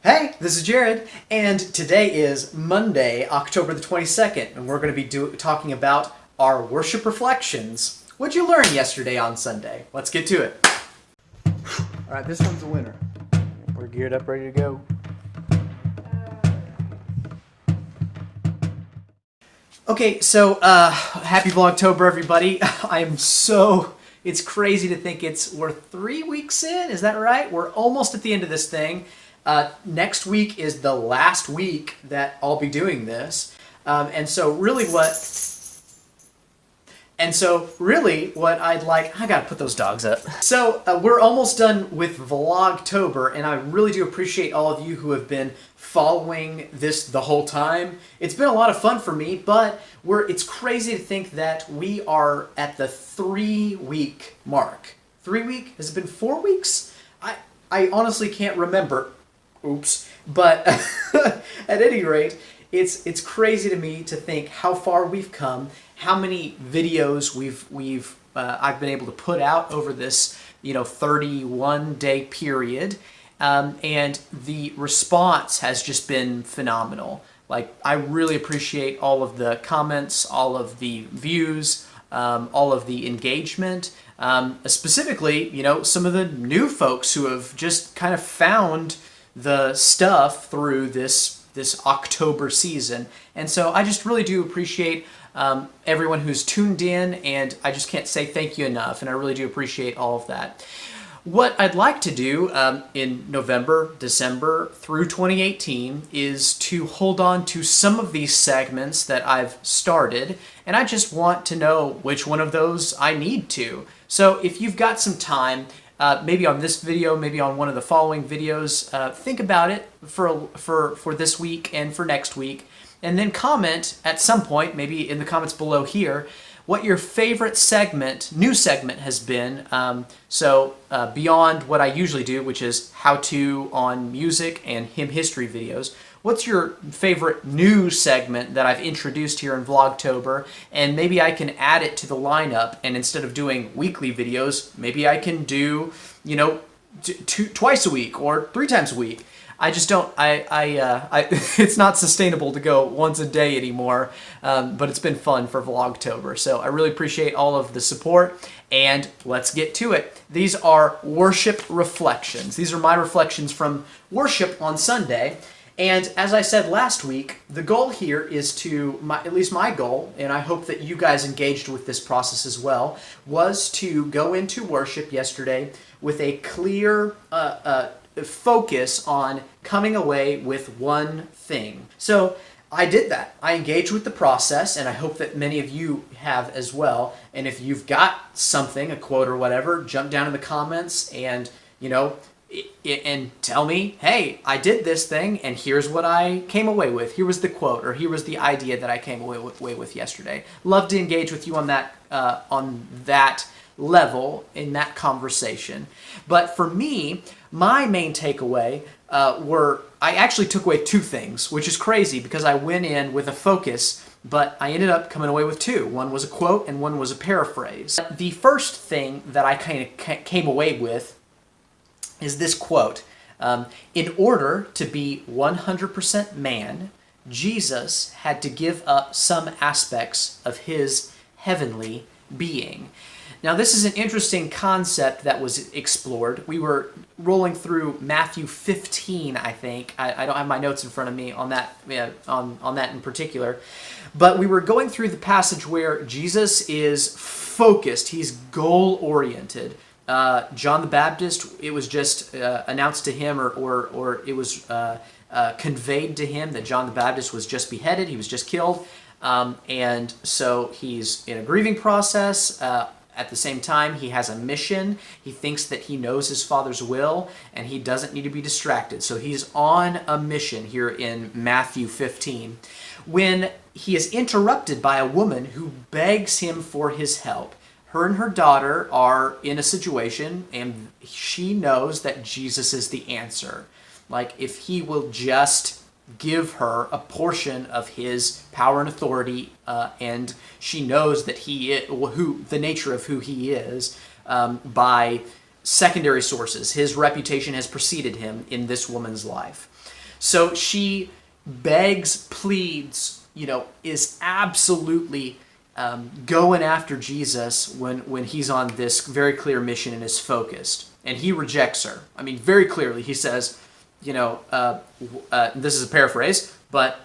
Hey, this is Jared, and today is Monday, October the 22nd, and we're going to be talking about our worship reflections. What'd you learn yesterday on Sunday? Let's get to it. All right, this one's a winner. We're geared up, ready to go. Okay, so happy Vlogtober, everybody. It's crazy to think we're 3 weeks in, is that right? We're almost at the end of this thing. Next week is the last week that I'll be doing this. And so really what I'd like, I gotta put those dogs up. So we're almost done with Vlogtober, and I really do appreciate all of you who have been following this the whole time. It's been a lot of fun for me, but it's crazy to think that we are at the 3-week mark. 3 week? Has it been 4 weeks? I honestly can't remember. Oops. But at any rate, it's crazy to me to think how far we've come, how many videos I've been able to put out over this 31-day period, and the response has just been phenomenal. Like, I really appreciate all of the comments, all of the views, all of the engagement. Specifically, some of the new folks who have just kind of found the stuff through this October season. And so I just really do appreciate everyone who's tuned in, and I just can't say thank you enough, and I really do appreciate all of that. What I'd like to do in November, December through 2018 is to hold on to some of these segments that I've started, and I just want to know which one of those I need to. So if you've got some time, maybe on this video, maybe on one of the following videos, think about it for this week and for next week, and then comment at some point, maybe in the comments below here, what your favorite new segment has been. So beyond what I usually do, which is how-to on music and hymn history videos, what's your favorite new segment that I've introduced here in Vlogtober? And maybe I can add it to the lineup, and instead of doing weekly videos, maybe I can do, twice a week or 3 times a week. I just don't, it's not sustainable to go once a day anymore, but it's been fun for Vlogtober. So I really appreciate all of the support, and let's get to it. These are worship reflections. These are my reflections from worship on Sunday. And as I said last week, the goal here is at least my goal, and I hope that you guys engaged with this process as well, was to go into worship yesterday with a clear focus on coming away with one thing. So I did that. I engaged with the process, and I hope that many of you have as well. And if you've got something, a quote or whatever, jump down in the comments and, and tell me, hey, I did this thing, and here's what I came away with. Here was the quote, or here was the idea that I came away with yesterday. Love to engage with you on that level in that conversation. But for me, my main takeaway I actually took away 2 things, which is crazy because I went in with a focus, but I ended up coming away with 2. One was a quote and one was a paraphrase. The first thing that I kind of came away with is this quote. In order to be 100% man, Jesus had to give up some aspects of his heavenly being. Now, this is an interesting concept that was explored. We were rolling through Matthew 15, I think. I don't have my notes in front of me on that, on that in particular. But we were going through the passage where Jesus is focused. He's goal-oriented. John the Baptist, it was just announced to him, or it was conveyed to him that John the Baptist was just beheaded. He was just killed. And so he's in a grieving process. At the same time, he has a mission. He thinks that he knows his Father's will, and he doesn't need to be distracted. So he's on a mission here in Matthew 15, when he is interrupted by a woman who begs him for his help. Her and her daughter are in a situation, and she knows that Jesus is the answer. Like, if he will just give her a portion of his power and authority, and she knows that the nature of who he is, by secondary sources. His reputation has preceded him in this woman's life. So she begs, pleads, is absolutely going after Jesus when he's on this very clear mission and is focused. And he rejects her. I mean, very clearly, he says, this is a paraphrase, but,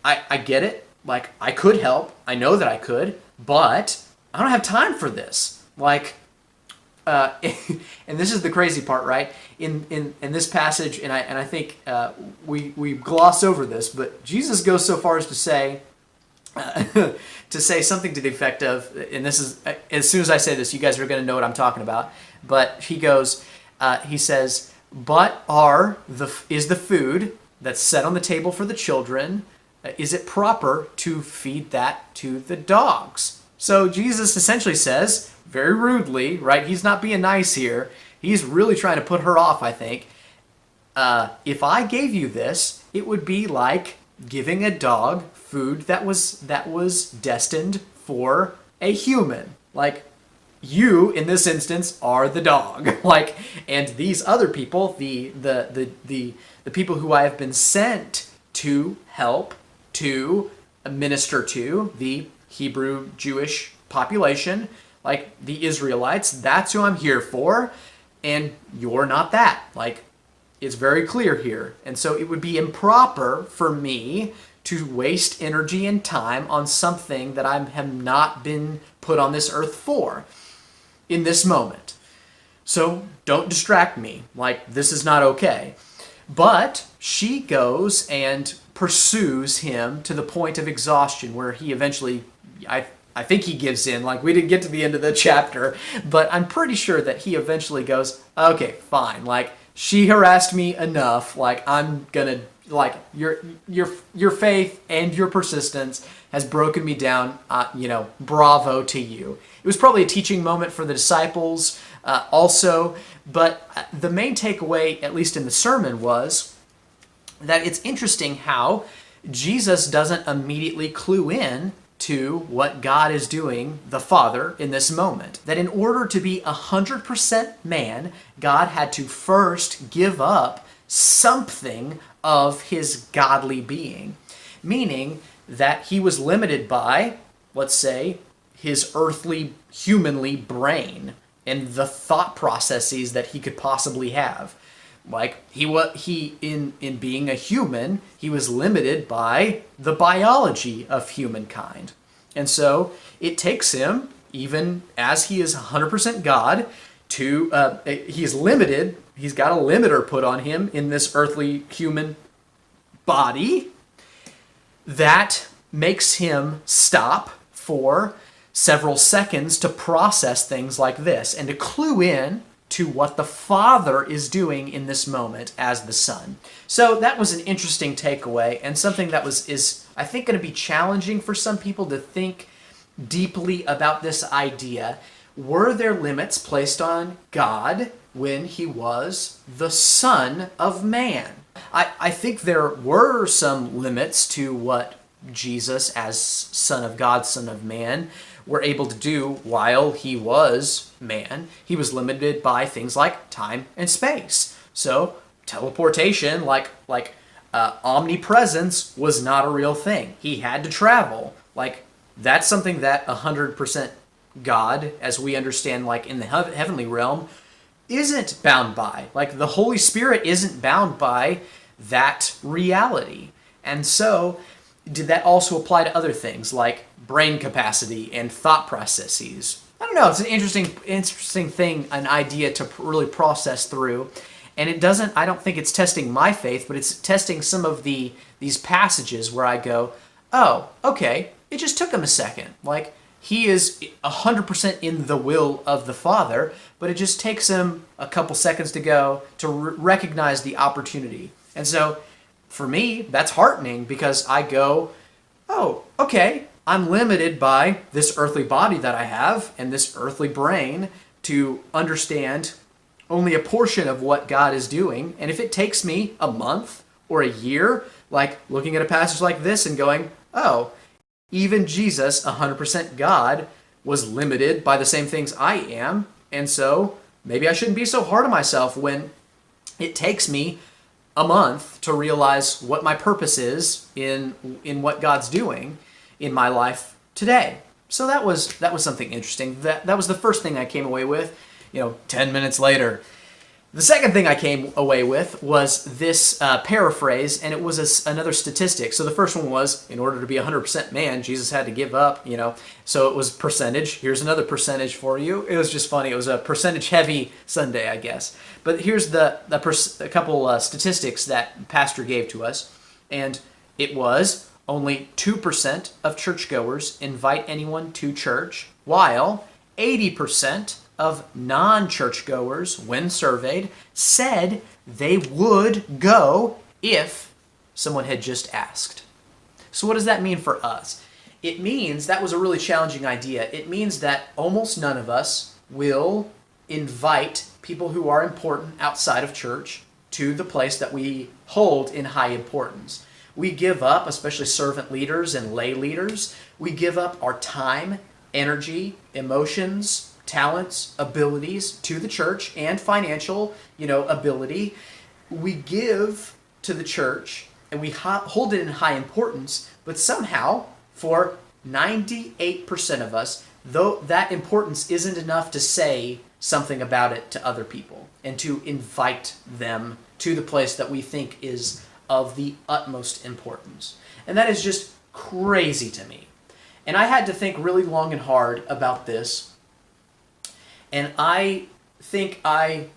I get it. Like, I could help. I know that I could, but I don't have time for this. Like, and this is the crazy part, right? In this passage, and I think we gloss over this, but Jesus goes so far as to say something to the effect of, and this is, as soon as I say this, you guys are going to know what I'm talking about. But he says, "But is the food that's set on the table for the children, is it proper to feed that to the dogs?" So Jesus essentially says, very rudely, right? He's not being nice here. He's really trying to put her off, I think. If I gave you this, it would be like giving a dog food that was destined for a human. Like, you, in this instance, are the dog. Like, and these other people, the people who I have been sent to help, to minister to, the Hebrew Jewish population, like the Israelites, that's who I'm here for, and you're not that. Like, it's very clear here. And so it would be improper for me to waste energy and time on something that I have not been put on this earth for in this moment. So don't distract me. Like, this is not okay. But she goes and pursues him to the point of exhaustion, where he eventually, I think he gives in. Like, we didn't get to the end of the chapter, but I'm pretty sure that he eventually goes, okay, fine. Like, she harassed me enough. Like, I'm gonna, like, your faith and your persistence has broken me down. Bravo to you. It was probably a teaching moment for the disciples also, but the main takeaway, at least in the sermon, was that it's interesting how Jesus doesn't immediately clue in to what God is doing, the Father, in this moment. That in order to be 100% man, God had to first give up something of his godly being. Meaning that he was limited by, let's say, his earthly, humanly brain and the thought processes that he could possibly have. Like, in being a human, he was limited by the biology of humankind. And so it takes him, even as he is 100% God, he's limited. He's got a limiter put on him in this earthly human body that makes him stop for several seconds to process things like this and to clue in to what the Father is doing in this moment as the Son. So that was an interesting takeaway, and something that is I think going to be challenging for some people to think deeply about this idea. Were there limits placed on God when he was the Son of Man? I think there were some limits to what Jesus, as Son of God, Son of Man, were able to do while he was man. He was limited by things like time and space. So teleportation, like omnipresence, was not a real thing. He had to travel. Like, that's something that 100% God, as we understand, like in the heavenly realm, isn't bound by. Like, the Holy Spirit isn't bound by that reality. And so, did that also apply to other things like brain capacity and thought processes? I don't know. It's an interesting thing, an idea to really process through. And it doesn't, I don't think it's testing my faith, but it's testing some of these passages where I go, oh, okay, it just took him a second. Like, he is 100% in the will of the Father, but it just takes him a couple seconds to go to recognize the opportunity. And so, for me, that's heartening, because I go, oh, okay, I'm limited by this earthly body that I have and this earthly brain to understand only a portion of what God is doing. And if it takes me a month or a year, like looking at a passage like this and going, oh, even Jesus, 100% God, was limited by the same things I am. And so maybe I shouldn't be so hard on myself when it takes me a month to realize what my purpose is in what God's doing in my life today. So that was something interesting. That was the first thing I came away with, 10 minutes later. The second thing I came away with was this paraphrase, and it was another statistic. So the first one was, in order to be 100% man, Jesus had to give up, So it was percentage. Here's another percentage for you. It was just funny. It was a percentage-heavy Sunday, I guess. But here's a couple statistics that Pastor gave to us, and it was only 2% of churchgoers invite anyone to church, while 80% of non-churchgoers, when surveyed, said they would go if someone had just asked. So what does that mean for us? It means, that was a really challenging idea. It means that almost none of us will invite people who are important outside of church to the place that we hold in high importance. We give up, especially servant leaders and lay leaders, we give up our time, energy, emotions, talents, abilities to the church, and financial, ability. We give to the church and we hold it in high importance, but somehow for 98% of us, though that importance isn't enough to say something about it to other people and to invite them to the place that we think is of the utmost importance. And that is just crazy to me. And I had to think really long and hard about this. And I think I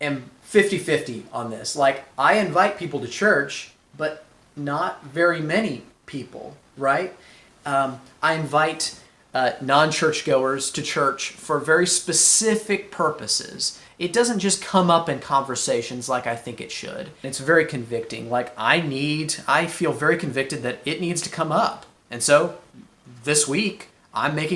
am 50-50 on this. Like, I invite people to church, but not very many people, right? I invite non-churchgoers to church for very specific purposes. It doesn't just come up in conversations like I think it should. It's very convicting. Like, I feel very convicted that it needs to come up. And so this week, I'm going to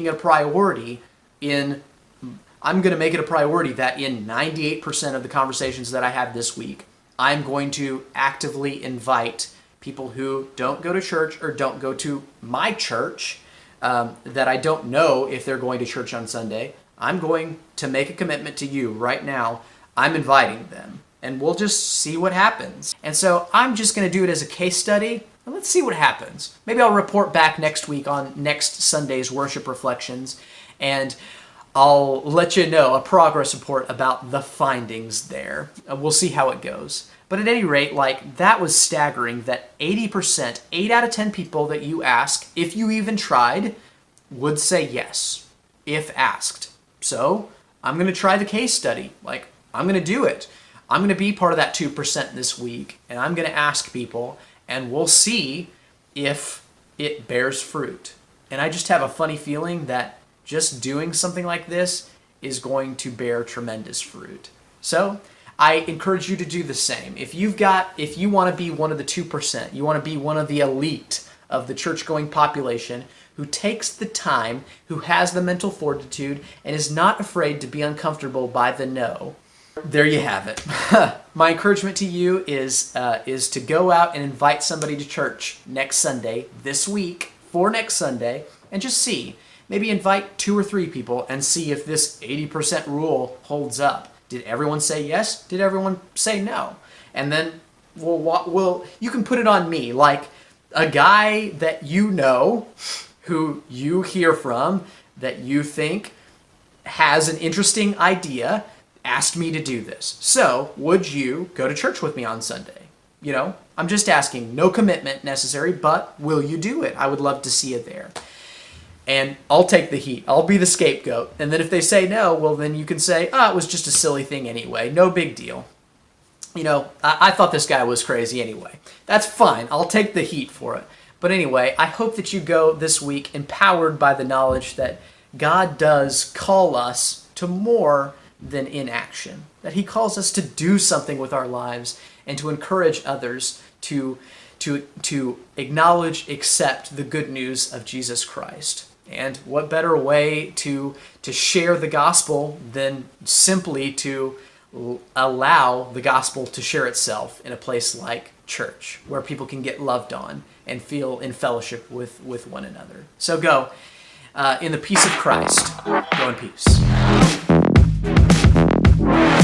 make it a priority that in 98% of the conversations that I have this week, I'm going to actively invite people who don't go to church or don't go to my church, that I don't know if they're going to church on Sunday. I'm going to make a commitment to you right now. I'm inviting them, and we'll just see what happens. And so I'm just going to do it as a case study, and let's see what happens. Maybe I'll report back next week on next Sunday's worship reflections, and I'll let you know a progress report about the findings there. We'll see how it goes. But at any rate, that was staggering that 80%, 8 out of 10 people that you ask, if you even tried, would say yes, if asked. So I'm going to try the case study. I'm going to do it. I'm going to be part of that 2% this week, and I'm going to ask people, and we'll see if it bears fruit. And I just have a funny feeling that just doing something like this is going to bear tremendous fruit. So I encourage you to do the same. If you want to be one of the 2%, you want to be one of the elite of the church-going population who takes the time, who has the mental fortitude, and is not afraid to be uncomfortable by the no, there you have it. My encouragement to you is to go out and invite somebody to church next Sunday, this week, for next Sunday, and just see. Maybe invite 2 or 3 people and see if this 80% rule holds up. Did everyone say yes? Did everyone say no? And then you can put it on me, like a guy that you know, who you hear from, that you think has an interesting idea, asked me to do this. So, would you go to church with me on Sunday? I'm just asking, no commitment necessary, but will you do it? I would love to see you there. And I'll take the heat. I'll be the scapegoat. And then if they say no, well, then you can say, it was just a silly thing anyway. No big deal. I thought this guy was crazy anyway. That's fine. I'll take the heat for it. But anyway, I hope that you go this week empowered by the knowledge that God does call us to more than inaction. That he calls us to do something with our lives and to encourage others to acknowledge, accept the good news of Jesus Christ. And what better way to share the gospel than simply to allow the gospel to share itself in a place like church, where people can get loved on and feel in fellowship with one another. So go in the peace of Christ. Go in peace. Bye.